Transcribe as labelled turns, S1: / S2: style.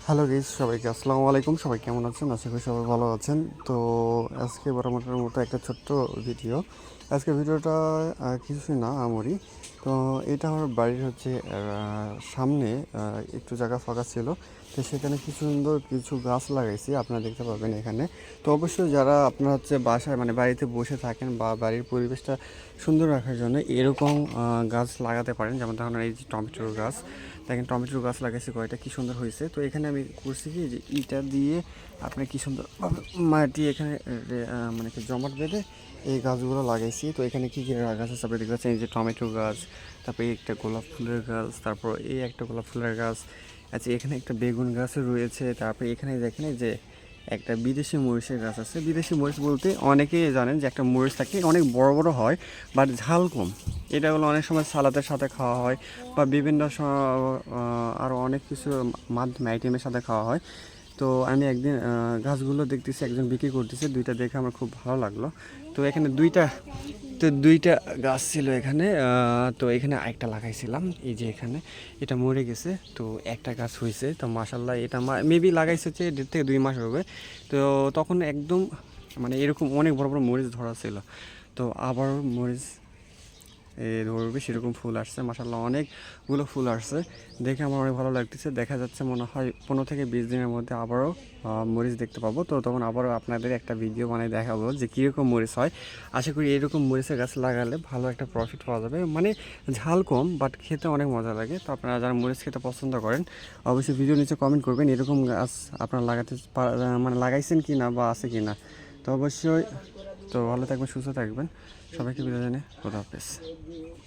S1: Hello guys, সবাইকে আসসালামু আলাইকুম। সবাই কেমন আছেন? আশা করি সবাই ভালো আছেন। তো আজকে বরাবরের মতো একটা ছোট্ট ভিডিও। আজকে ভিডিওটা কিছুই না আমরি। তো এটা আমার বাড়ির হচ্ছে সামনে একটু জায়গা ফাঁকা ছিল, তো সেখানে কিছু সুন্দর কিছু গাছ লাগাইছি, আপনারা দেখতে পাবেন এখানে। তো অবশ্যই যারা আপনার হচ্ছে বাসায় মানে বাড়িতে বসে থাকেন বা বাড়ির পরিবেশটা সুন্দর রাখার জন্য এরকম গাছ লাগাতে পারেন। যেমন ধরুন এই যে টমেটোর গাছ, দেখেন টমেটোর গাছ লাগাইছি কয়টা, কি সুন্দর হয়েছে। তো এখানে আমি করছি কি যে ইটা দিয়ে আপনি কি সুন্দর মাটি এখানে মানে কি জমাট বেঁধে এই গাছগুলো লাগাইছি। তো এখানে কী কী গাছ আছে আপনি দেখতে পাচ্ছেন, এই যে টমেটো গাছ, তারপরে একটা গোলাপ ফুলের গাছ, তারপর এই একটা গোলাপ ফুলের গাছ। আচ্ছা, এখানে একটা বেগুন গাছও রয়েছে। তারপরে এখানে দেখেন যে একটা বিদেশি মরিচের গাছ আছে। বিদেশি মরিচ বলতে অনেকেই জানেন যে একটা মরিচ থাকে, অনেক বড় বড় হয় বাট ঝাল কম। এটা হলো অনেক সময় সালাদের সাথে খাওয়া হয় বা বিভিন্ন আরও অনেক কিছু মাধ্যমে আইটেমের সাথে খাওয়া হয়। তো আমি একদিন গাছগুলো দেখতেছি, একজন বিক্রি করতেছে, দুইটা দেখে আমার খুব ভালো লাগলো। তো এখানে দুইটা গাছ ছিল এখানে। তো এখানে আরেকটা লাগাইছিলাম, এই যে এখানে এটা মরে গেছে। তো একটা গাছ হয়েছে, তো মাশাল্লাহ এটা মেবি লাগাইছে হচ্ছে 1.5 থেকে 2 মাস হবে। তো তখন একদম মানে এরকম অনেক বড় বড় মরিচ ধরা ছিল। তো আবার মরিচ ধরবে সেরকম ফুল আসছে, মাশাল্লাহ অনেকগুলো ফুল আসছে। দেখে আমার অনেক ভালো লাগতেছে। দেখা যাচ্ছে মনে হয় 15 থেকে 20 দিনের মধ্যে আবারও মরিচ দেখতে পাবো। তো তখন আবারও আপনাদের একটা ভিডিও বানিয়ে দেখাবো যে কীরকম মরিচ হয়। আশা করি এরকম মরিচের গাছ লাগালে ভালো একটা প্রফিট পাওয়া যাবে, মানে ঝাল কম বাট খেতে অনেক মজা লাগে। তো আপনারা যারা মরিচ খেতে পছন্দ করেন অবশ্যই ভিডিও নিচে কমেন্ট করবেন এরকম গাছ আপনারা মানে লাগাইছেন কি না বা আছে কি না। তো অবশ্যই, তো ভালো থাকবেন, সুস্থ থাকবেন, সবাইকে বিদায় জানিয়ে খোদা হাফেজ।